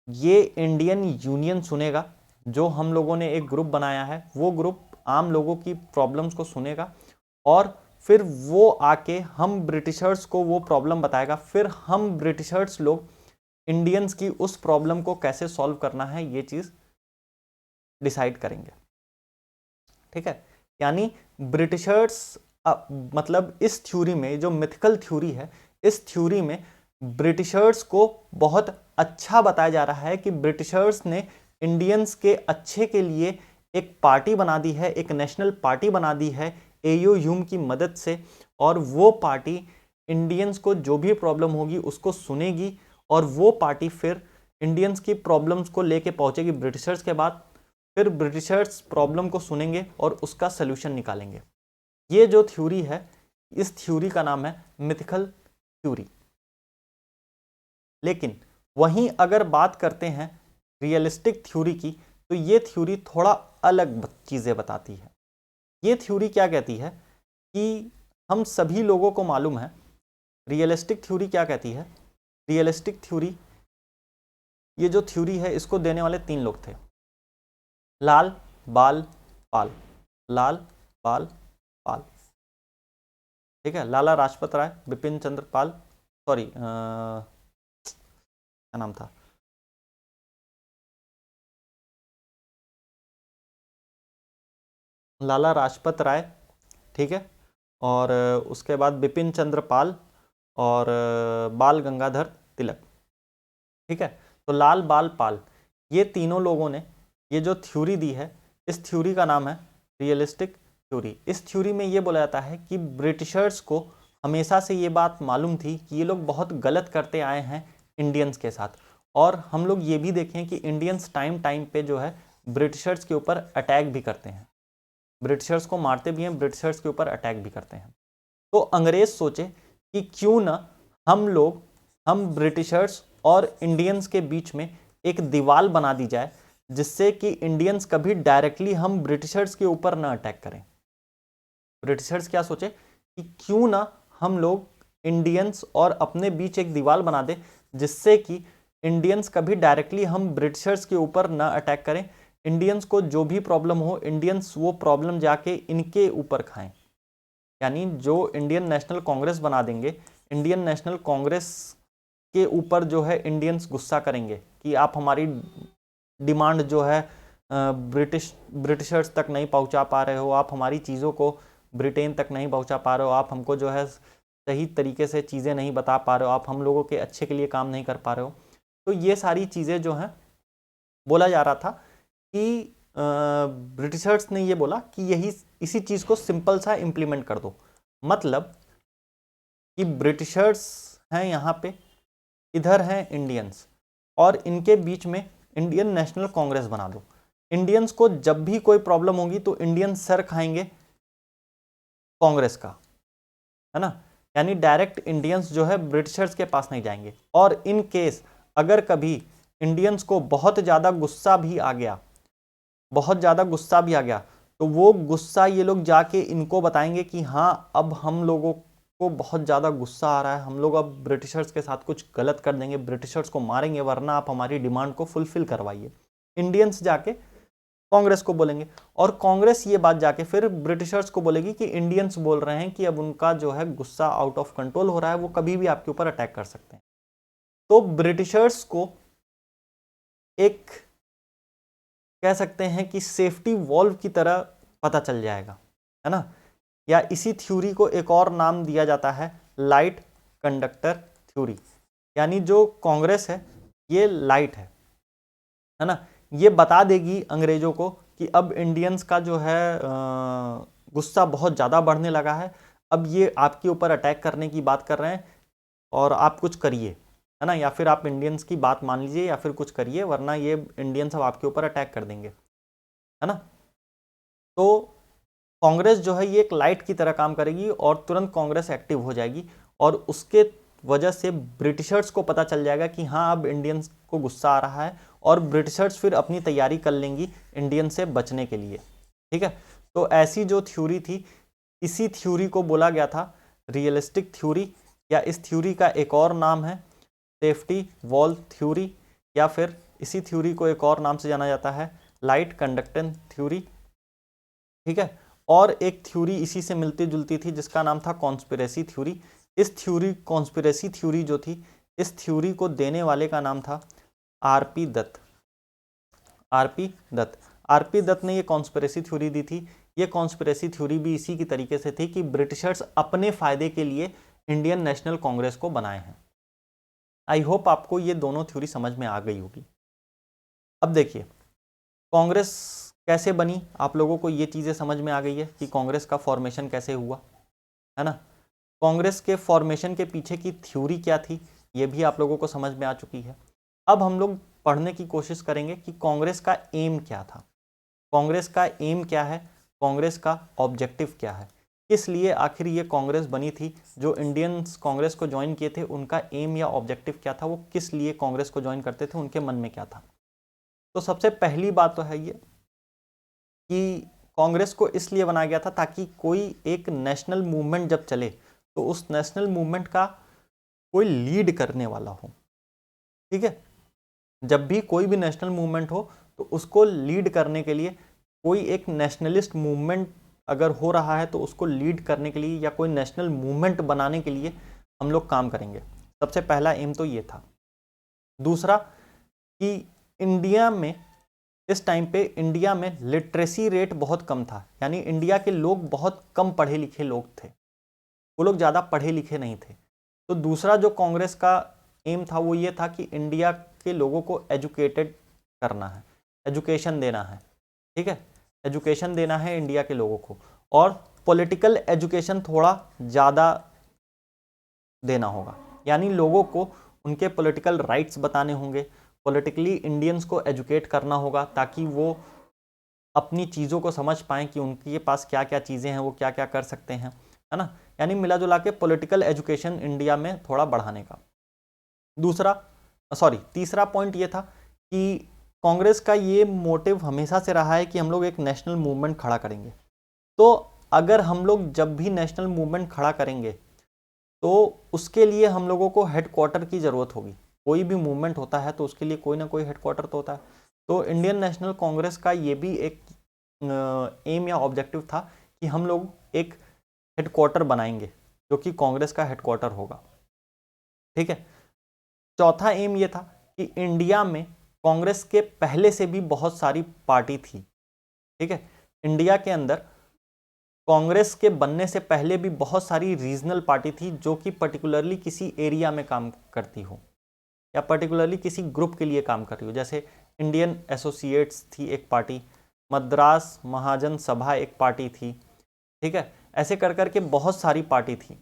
ये इंडियन यूनियन सुनेगा। जो हम लोगों ने एक ग्रुप बनाया है, वो ग्रुप आम लोगों की प्रॉब्लम्स को सुनेगा, और फिर वो आके हम ब्रिटिशर्स को वो प्रॉब्लम बताएगा। फिर हम ब्रिटिशर्स लोग इंडियंस की उस प्रॉब्लम को कैसे सॉल्व करना है, ये चीज डिसाइड करेंगे। ठीक है, यानी ब्रिटिशर्स मतलब इस थ्योरी में, जो मिथिकल थ्योरी है, इस थ्योरी में ब्रिटिशर्स को बहुत अच्छा बताया जा रहा है कि ब्रिटिशर्स ने इंडियंस के अच्छे के लिए एक पार्टी बना दी है, एक नेशनल पार्टी बना दी है एयो ह्यूम की मदद से, और वो पार्टी इंडियंस को जो भी प्रॉब्लम होगी उसको सुनेगी, और वो पार्टी फिर इंडियंस की प्रॉब्लम्स को लेके पहुंचेगी ब्रिटिशर्स के बाद। फिर ब्रिटिशर्स प्रॉब्लम को सुनेंगे और उसका सलूशन निकालेंगे। ये जो थ्योरी है, इस थ्योरी का नाम है मिथिकल थ्योरी। लेकिन वहीं अगर बात करते हैं रियलिस्टिक थ्योरी की, तो ये थ्योरी थोड़ा अलग चीज़ें बताती है। ये थ्योरी क्या कहती है कि हम सभी लोगों को मालूम है, रियलिस्टिक थ्योरी क्या कहती है, रियलिस्टिक थ्योरी, ये जो थ्योरी है इसको देने वाले 3 लोग थे, लाल बाल पाल, लाल बाल पाल। ठीक है, लाला लाजपत राय, बिपिन चंद्र पाल, सॉरी क्या नाम था, लाला लाजपत राय, ठीक है, और उसके बाद बिपिन चंद्र पाल, और बाल गंगाधर तिलक। ठीक है, तो लाल बाल पाल, ये तीनों लोगों ने ये जो थ्योरी दी है, इस थ्योरी का नाम है रियलिस्टिक थ्योरी। इस थ्योरी में ये बोला जाता है कि ब्रिटिशर्स को हमेशा से ये बात मालूम थी कि ये लोग बहुत गलत करते आए हैं इंडियंस के साथ, और हम लोग ये भी देखें कि इंडियंस टाइम टाइम पे जो है ब्रिटिशर्स के ऊपर अटैक भी करते हैं, ब्रिटिशर्स को मारते भी हैं, ब्रिटिशर्स के ऊपर अटैक भी करते हैं। तो अंग्रेज सोचे कि क्यों ना हम ब्रिटिशर्स और इंडियंस के बीच में एक दीवार बना दी जाए, जिससे कि इंडियंस कभी डायरेक्टली हम ब्रिटिशर्स के ऊपर ना अटैक करें। ब्रिटिशर्स क्या सोचे कि क्यों ना हम लोग इंडियंस और अपने बीच एक दीवार बना दे, जिससे कि इंडियंस कभी डायरेक्टली हम ब्रिटिशर्स के ऊपर ना अटैक करें। इंडियंस को जो भी प्रॉब्लम हो, इंडियंस वो प्रॉब्लम जाके इनके ऊपर खाएं। यानी जो इंडियन नेशनल कांग्रेस बना देंगे, इंडियन नेशनल कांग्रेस के ऊपर जो है इंडियंस गुस्सा करेंगे कि आप हमारी डिमांड जो है ब्रिटिशर्स तक नहीं पहुंचा पा रहे हो, आप हमारी चीज़ों को ब्रिटेन तक नहीं पहुंचा पा रहे हो, आप हमको जो है सही तरीके से चीज़ें नहीं बता पा रहे हो, आप हम लोगों के अच्छे के लिए काम नहीं कर पा रहे हो। तो ये सारी चीज़ें जो हैं, बोला जा रहा था कि ब्रिटिशर्स ने ये बोला कि इसी चीज़ को सिंपल सा इम्प्लीमेंट कर दो। मतलब कि ब्रिटिशर्स हैं यहाँ पे, इधर हैं इंडियंस, और इनके बीच में इंडियन नेशनल कांग्रेस बना दो। इंडियंस को जब भी कोई प्रॉब्लम होगी तो इंडियन सर खाएंगे कांग्रेस का, है ना। यानी डायरेक्ट इंडियंस जो है ब्रिटिशर्स के पास नहीं जाएंगे। और इन केस अगर कभी इंडियंस को बहुत ज़्यादा गुस्सा भी आ गया, तो वो गुस्सा ये लोग जाके इनको बताएंगे कि हाँ, अब हम लोगों को बहुत ज़्यादा गुस्सा आ रहा है, हम लोग अब ब्रिटिशर्स के साथ कुछ गलत कर देंगे, ब्रिटिशर्स को मारेंगे, वरना आप हमारी डिमांड को फुलफिल करवाइए। इंडियंस जाके कांग्रेस को बोलेंगे, और कांग्रेस ये बात जाके फिर ब्रिटिशर्स को बोलेगी कि इंडियंस बोल रहे हैं कि अब उनका जो है गुस्सा आउट ऑफ कंट्रोल हो रहा है, वो कभी भी आपके ऊपर अटैक कर सकते हैं। तो ब्रिटिशर्स को एक कह सकते हैं कि सेफ्टी वॉल्व की तरह पता चल जाएगा, है ना, या इसी थ्योरी को एक और नाम दिया जाता है लाइट कंडक्टर थ्योरी। यानी जो कांग्रेस है ये लाइट है ना, ये बता देगी अंग्रेजों को कि अब इंडियंस का जो है गुस्सा बहुत ज़्यादा बढ़ने लगा है, अब ये आपके ऊपर अटैक करने की बात कर रहे हैं और आप कुछ करिए, है ना, या फिर आप इंडियंस की बात मान लीजिए या फिर कुछ करिए, वरना ये इंडियंस अब आपके ऊपर अटैक कर देंगे, है ना। तो कांग्रेस जो है ये एक लाइट की तरह काम करेगी और तुरंत कांग्रेस एक्टिव हो जाएगी और उसके वजह से ब्रिटिशर्स को पता चल जाएगा कि हाँ अब इंडियंस को गुस्सा आ रहा है और ब्रिटिशर्स फिर अपनी तैयारी कर लेंगी इंडियन से बचने के लिए, ठीक है। तो ऐसी जो थ्योरी थी, इसी थ्योरी को बोला गया था रियलिस्टिक थ्योरी, या इस थ्योरी का एक और नाम है सेफ्टी वॉल थ्योरी, या फिर इसी थ्योरी को एक और नाम से जाना जाता है लाइट कंडक्टेंस थ्योरी, ठीक है। और एक थ्योरी इसी से मिलती जुलती थी जिसका नाम था कॉन्स्पिरेसी थ्योरी। इस थ्योरी कॉन्स्पिरेसी थ्योरी जो थी, इस थ्योरी को देने वाले का नाम था RP Dutt. RP Dutt, RP Dutt ने ये कॉन्स्पिरेसी थ्योरी दी थी। ये कॉन्स्पिरेसी थ्योरी भी इसी की तरीके से थी कि ब्रिटिशर्स अपने फायदे के लिए इंडियन नेशनल कांग्रेस को बनाए हैं। आई होप आपको ये दोनों थ्योरी समझ में आ गई होगी। अब देखिए कांग्रेस कैसे बनी, आप लोगों को ये चीज़ें समझ में आ गई है कि कांग्रेस का फॉर्मेशन कैसे हुआ, है ना। कांग्रेस के फॉर्मेशन के पीछे की थ्योरी क्या थी ये भी आप लोगों को समझ में आ चुकी है। अब हम लोग पढ़ने की कोशिश करेंगे कि कांग्रेस का एम क्या था, कांग्रेस का एम क्या है, कांग्रेस का ऑब्जेक्टिव क्या है, किस लिए आखिर ये कांग्रेस बनी थी, जो इंडियंस कांग्रेस को ज्वाइन किए थे उनका एम या ऑब्जेक्टिव क्या था, वो किस लिए कांग्रेस को ज्वाइन करते थे, उनके मन में क्या था। तो सबसे पहली बात तो है ये कि कांग्रेस को इसलिए बनाया गया था ताकि कोई एक नेशनल मूवमेंट जब चले तो उस नेशनल मूवमेंट का कोई लीड करने वाला हो, ठीक है। जब भी कोई भी नेशनल मूवमेंट हो तो उसको लीड करने के लिए कोई एक नेशनलिस्ट मूवमेंट अगर हो रहा है तो उसको लीड करने के लिए या कोई नेशनल मूवमेंट बनाने के लिए हम लोग काम करेंगे। सबसे पहला एम तो ये था। दूसरा कि इंडिया में इस टाइम पे इंडिया में लिटरेसी रेट बहुत कम था, यानी इंडिया के लोग बहुत कम पढ़े लिखे लोग थे, वो लोग ज़्यादा पढ़े लिखे नहीं थे। तो दूसरा जो कांग्रेस का एम था वो ये था कि इंडिया के लोगों को एजुकेटेड करना है, एजुकेशन देना है, ठीक है, एजुकेशन देना है इंडिया के लोगों को, और पॉलिटिकल एजुकेशन थोड़ा ज़्यादा देना होगा, यानी लोगों को उनके पॉलिटिकल राइट्स बताने होंगे, पॉलिटिकली इंडियंस को एजुकेट करना होगा ताकि वो अपनी चीज़ों को समझ पाएँ कि उनके पास क्या क्या चीज़ें हैं, वो क्या क्या कर सकते हैं, है ना। यानी मिला जुला के पॉलिटिकल एजुकेशन इंडिया में थोड़ा बढ़ाने का। तीसरा पॉइंट ये था कि कांग्रेस का ये मोटिव हमेशा से रहा है कि हम लोग एक नेशनल मूवमेंट खड़ा करेंगे। तो अगर हम लोग जब भी नेशनल मूवमेंट खड़ा करेंगे तो उसके लिए हम लोगों को हेडक्वार्टर की ज़रूरत होगी। कोई भी मूवमेंट होता है तो उसके लिए कोई ना कोई हेडक्वार्टर तो होता है। तो इंडियन नेशनल कांग्रेस का ये भी एक एम या ऑब्जेक्टिव था कि हम लोग एक हेडक्वार्टर बनाएंगे जो कि कांग्रेस का हेडक्वार्टर होगा, ठीक है। चौथा एम ये था कि इंडिया में कांग्रेस के पहले से भी बहुत सारी पार्टी थी, ठीक है। इंडिया के अंदर कांग्रेस के बनने से पहले भी बहुत सारी रीजनल पार्टी थी जो कि पर्टिकुलरली किसी एरिया में काम करती हो या पर्टिकुलरली किसी ग्रुप के लिए काम कर रही हो। जैसे इंडियन एसोसिएट्स थी एक पार्टी, मद्रास महाजन सभा एक पार्टी थी, ठीक है। ऐसे कर करके बहुत सारी पार्टी थी।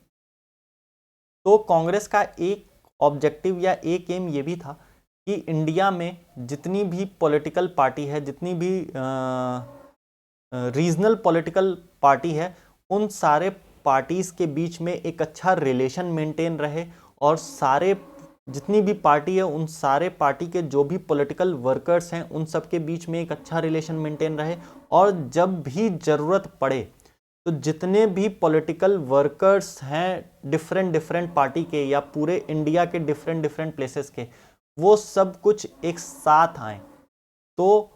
तो कांग्रेस का एक ऑब्जेक्टिव या एक एम ये भी था कि इंडिया में जितनी भी पॉलिटिकल पार्टी है, जितनी भी रीजनल पॉलिटिकल पार्टी है, उन सारे पार्टीज़ के बीच में एक अच्छा रिलेशन मेंटेन रहे और सारे जितनी भी पार्टी है उन सारे पार्टी के जो भी पॉलिटिकल वर्कर्स हैं उन सब के बीच में एक अच्छा रिलेशन मेंटेन रहे, और जब भी ज़रूरत पड़े तो जितने भी पॉलिटिकल वर्कर्स हैं डिफरेंट पार्टी के या पूरे इंडिया के डिफरेंट प्लेसेस के, वो सब कुछ एक साथ आए। तो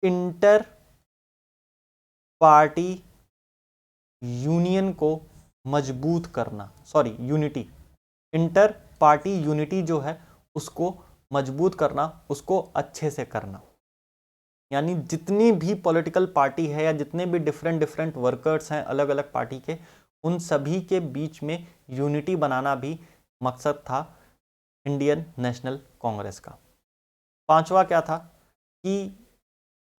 इंटर पार्टी यूनियन को मजबूत करना, यूनिटी, इंटर पार्टी यूनिटी जो है उसको मजबूत करना, उसको अच्छे से करना। यानी जितनी भी पॉलिटिकल पार्टी है या जितने भी डिफरेंट डिफरेंट वर्कर्स हैं अलग अलग पार्टी के, उन सभी के बीच में यूनिटी बनाना भी मकसद था इंडियन नेशनल कांग्रेस का। पांचवा क्या था कि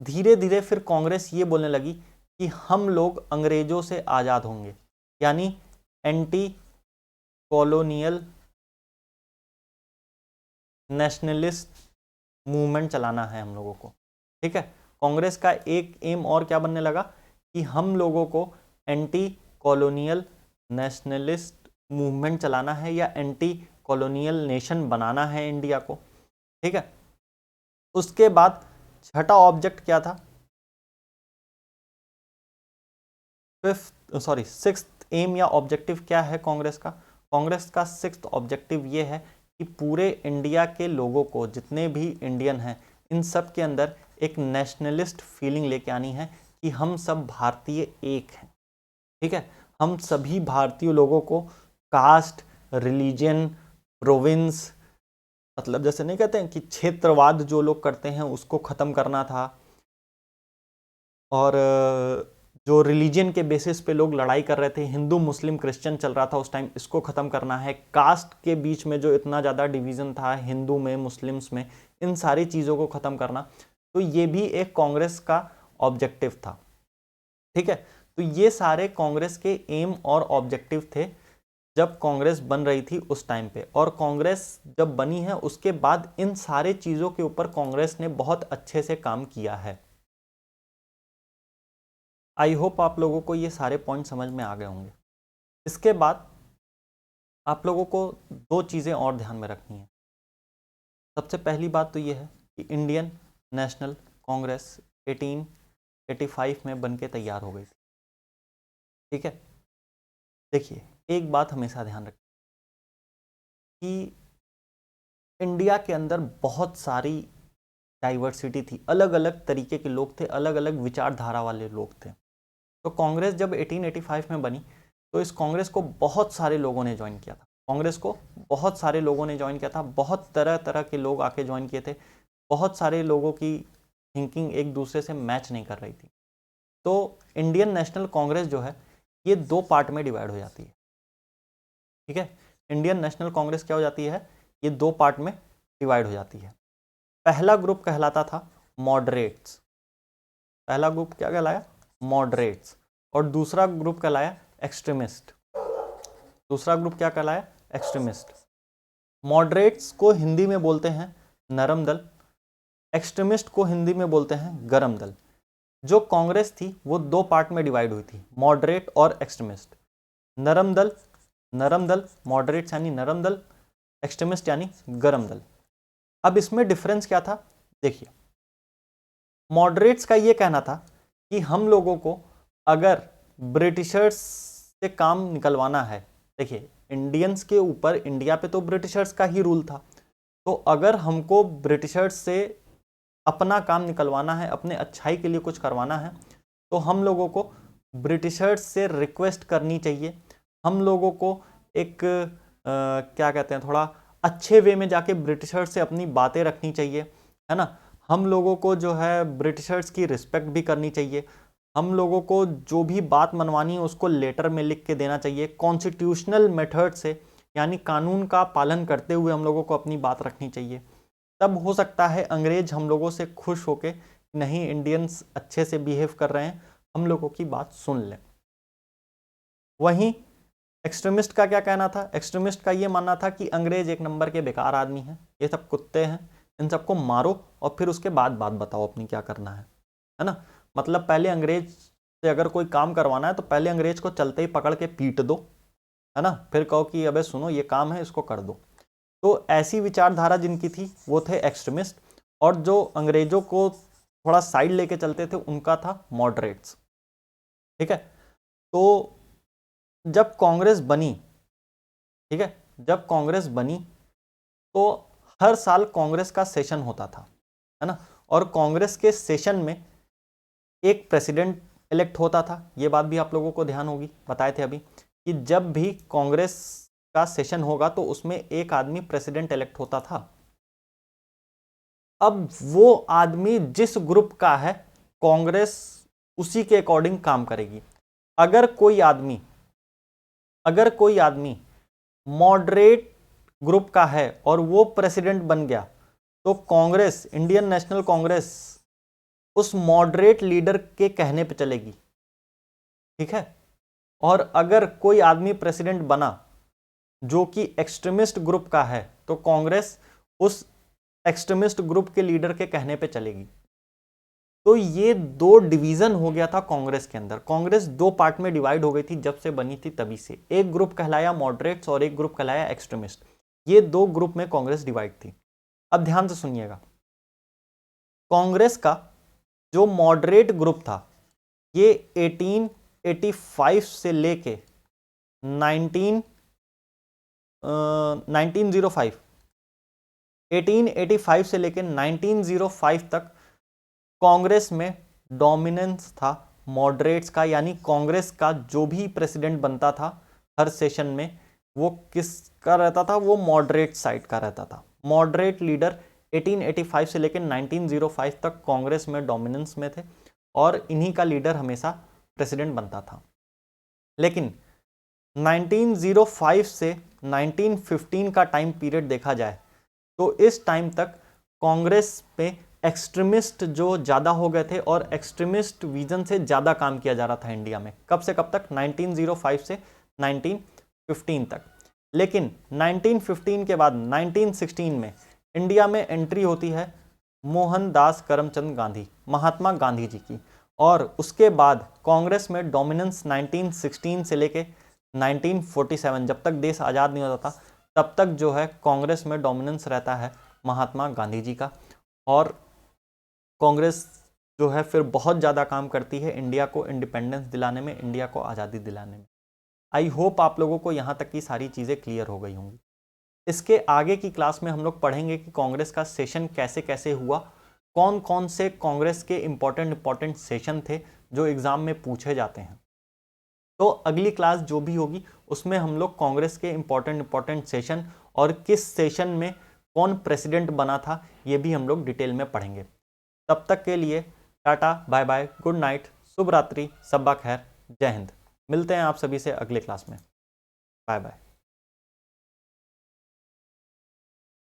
धीरे धीरे फिर कांग्रेस ये बोलने लगी कि हम लोग अंग्रेजों से आज़ाद होंगे, यानी एंटी कॉलोनियल नेशनलिस्ट मूवमेंट चलाना है हम लोगों को। ठीक है, कांग्रेस का एक एम और क्या बनने लगा कि हम लोगों को एंटी कॉलोनियल नेशनलिस्ट मूवमेंट चलाना है या एंटी कॉलोनियल नेशन बनाना है इंडिया को। ठीक है, उसके बाद छठा ऑब्जेक्ट क्या था, सिक्स्थ एम या ऑब्जेक्टिव क्या है कांग्रेस का? कांग्रेस का सिक्स्थ ऑब्जेक्टिव ये है कि पूरे इंडिया के लोगों को, जितने भी इंडियन हैं, इन सब के अंदर एक नेशनलिस्ट फीलिंग लेके आनी है कि हम सब भारतीय एक हैं। ठीक है, हम सभी भारतीय लोगों को कास्ट, रिलीजन, प्रोविंस, मतलब जैसे नहीं कहते हैं कि क्षेत्रवाद जो लोग करते हैं उसको खत्म करना था, और जो रिलीजन के बेसिस पे लोग लड़ाई कर रहे थे, हिंदू मुस्लिम क्रिश्चियन चल रहा था उस टाइम, इसको ख़त्म करना है। कास्ट के बीच में जो इतना ज़्यादा डिवीज़न था हिंदू में, मुस्लिम्स में, इन सारी चीज़ों को ख़त्म करना। तो ये भी एक कांग्रेस का ऑब्जेक्टिव था। ठीक है, तो ये सारे कांग्रेस के एम और ऑब्जेक्टिव थे जब कांग्रेस बन रही थी उस टाइम पे। और कांग्रेस जब बनी है उसके बाद इन सारे चीज़ों के ऊपर कांग्रेस ने बहुत अच्छे से काम किया है। आई होप आप लोगों को ये सारे पॉइंट समझ में आ गए होंगे। इसके बाद आप लोगों को दो चीज़ें और ध्यान में रखनी है। सबसे पहली बात तो ये है कि इंडियन नेशनल कांग्रेस 1885 में बन के तैयार हो गई थी। ठीक है, देखिए एक बात हमेशा ध्यान रखें कि इंडिया के अंदर बहुत सारी डाइवर्सिटी थी, अलग अलग तरीके के लोग थे, अलग अलग विचारधारा वाले लोग थे। तो कांग्रेस जब 1885 में बनी तो इस कांग्रेस को बहुत सारे लोगों ने ज्वाइन किया था। कांग्रेस को बहुत सारे लोगों ने ज्वाइन किया था, बहुत तरह तरह के लोग आके ज्वाइन किए थे। बहुत सारे लोगों की थिंकिंग एक दूसरे से मैच नहीं कर रही थी। तो इंडियन नेशनल कांग्रेस जो है ये दो पार्ट में डिवाइड हो जाती है। ठीक है, इंडियन नेशनल कांग्रेस क्या हो जाती है, ये दो पार्ट में डिवाइड हो जाती है। पहला ग्रुप कहलाता था मॉडरेट्स। पहला ग्रुप क्या कहलाया, मॉडरेट्स। और दूसरा ग्रुप कहलाया एक्सट्रीमिस्ट। दूसरा ग्रुप क्या कहलाया, एक्सट्रीमिस्ट। मॉडरेट्स को हिंदी में बोलते हैं नरम दल, एक्सट्रीमिस्ट को हिंदी में बोलते हैं गरम दल। जो कांग्रेस थी वो दो पार्ट में डिवाइड हुई थी, मॉडरेट और एक्सट्रीमिस्ट। नरम दल, नरम दल, मॉडरेट्स यानी नरम दल, एक्सट्रीमिस्ट यानी गरम दल। अब इसमें डिफरेंस क्या था, देखिए मॉडरेट्स का ये कहना था कि हम लोगों को अगर ब्रिटिशर्स से काम निकलवाना है, देखिए इंडियंस के ऊपर, इंडिया पे तो ब्रिटिशर्स का ही रूल था, तो अगर हमको ब्रिटिशर्स से अपना काम निकलवाना है, अपने अच्छाई के लिए कुछ करवाना है, तो हम लोगों को ब्रिटिशर्स से रिक्वेस्ट करनी चाहिए। हम लोगों को एक क्या कहते हैं, थोड़ा अच्छे वे में जाके ब्रिटिशर्स से अपनी बातें रखनी चाहिए, है ना। हम लोगों को जो है ब्रिटिशर्स की रिस्पेक्ट भी करनी चाहिए। हम लोगों को जो भी बात मनवानी है उसको लेटर में लिख के देना चाहिए, कॉन्स्टिट्यूशनल मेथड से, यानी कानून का पालन करते हुए हम लोगों को अपनी बात रखनी चाहिए। तब हो सकता है अंग्रेज हम लोगों से खुश होके, नहीं इंडियंस अच्छे से बिहेव कर रहे हैं, हम लोगों की बात सुन लें। वहीं एक्सट्रीमिस्ट का क्या कहना था, एक्सट्रीमिस्ट का ये मानना था कि अंग्रेज एक नंबर के बेकार आदमी हैं, ये सब कुत्ते हैं, इन सबको मारो और फिर उसके बाद बात बताओ अपनी क्या करना है ना। मतलब पहले अंग्रेज से अगर कोई काम करवाना है तो पहले अंग्रेज को चलते ही पकड़ के पीट दो, है ना, फिर कहो कि अबे सुनो ये काम है इसको कर दो। तो ऐसी विचारधारा जिनकी थी वो थे एक्सट्रीमिस्ट, और जो अंग्रेजों को थोड़ा साइड लेके चलते थे उनका था मॉडरेट्स। ठीक है, तो जब कांग्रेस बनी, ठीक है, जब कांग्रेस बनी तो हर साल कांग्रेस का सेशन होता था, है ना, और कांग्रेस के सेशन में एक प्रेसिडेंट इलेक्ट होता था। ये बात भी आप लोगों को ध्यान होगी, बताए थे अभी कि जब भी कांग्रेस का सेशन होगा तो उसमें एक आदमी प्रेसिडेंट इलेक्ट होता था। अब वो आदमी जिस ग्रुप का है कांग्रेस उसी के अकॉर्डिंग काम करेगी। अगर कोई आदमी मॉडरेट ग्रुप का है और वो प्रेसिडेंट बन गया तो कांग्रेस, इंडियन नेशनल कांग्रेस उस मॉडरेट लीडर के कहने पे चलेगी, ठीक है। और अगर कोई आदमी प्रेसिडेंट बना जो कि एक्सट्रीमिस्ट ग्रुप का है तो कांग्रेस उस एक्सट्रीमिस्ट ग्रुप के लीडर के कहने पे चलेगी। तो ये दो डिवीजन हो गया था कांग्रेस के अंदर। कांग्रेस दो पार्ट में डिवाइड हो गई थी जब से बनी थी तभी से। एक ग्रुप कहलाया मॉडरेट्स और एक ग्रुप कहलाया एक्सट्रीमिस्ट। ये दो ग्रुप में कांग्रेस डिवाइड थी। अब ध्यान से सुनिएगा, कांग्रेस का जो मॉडरेट ग्रुप था ये 1885 से लेके 1885 से लेके 1905 तक कांग्रेस में डोमिनेंस था मॉडरेट्स का, यानी कांग्रेस का जो भी प्रेसिडेंट बनता था हर सेशन में वो किसका रहता था, वो मॉडरेट साइड का रहता था। मॉडरेट लीडर 1885 से लेकर 1905 तक कांग्रेस में डोमिनेंस में थे और इन्हीं का लीडर हमेशा प्रेसिडेंट बनता था। लेकिन 1905 से 1915 का टाइम पीरियड देखा जाए तो इस टाइम तक कांग्रेस में एक्सट्रीमिस्ट जो ज़्यादा हो गए थे और एक्सट्रीमिस्ट विजन से ज़्यादा काम किया जा रहा था इंडिया में। कब से कब तक? 1905 से 1915 तक। लेकिन 1915 के बाद 1916 में इंडिया में एंट्री होती है मोहनदास करमचंद गांधी, महात्मा गांधी जी की, और उसके बाद कांग्रेस में डोमिनेंस 1916 से लेके 1947 जब तक देश आज़ाद नहीं होता था तब तक जो है कांग्रेस में डोमिनेंस रहता है महात्मा गांधी जी का। और कांग्रेस जो है फिर बहुत ज़्यादा काम करती है इंडिया को इंडिपेंडेंस दिलाने में, इंडिया को आज़ादी दिलाने में। आई होप आप लोगों को यहाँ तक की सारी चीज़ें क्लियर हो गई होंगी। इसके आगे की क्लास में हम लोग पढ़ेंगे कि कांग्रेस का सेशन कैसे कैसे हुआ, कौन कौन से कांग्रेस के इंपॉर्टेंट सेशन थे जो एग्ज़ाम में पूछे जाते हैं। तो अगली क्लास जो भी होगी उसमें हम लोग कांग्रेस के इंपॉर्टेंट सेशन और किस सेशन में कौन प्रेसिडेंट बना था ये भी हम लोग डिटेल में पढ़ेंगे। तब तक के लिए tata, bye bye, good night, शुभ रात्रि, सब्बा खैर, जय हिंद। मिलते हैं आप सभी से अगले क्लास में। Bye bye.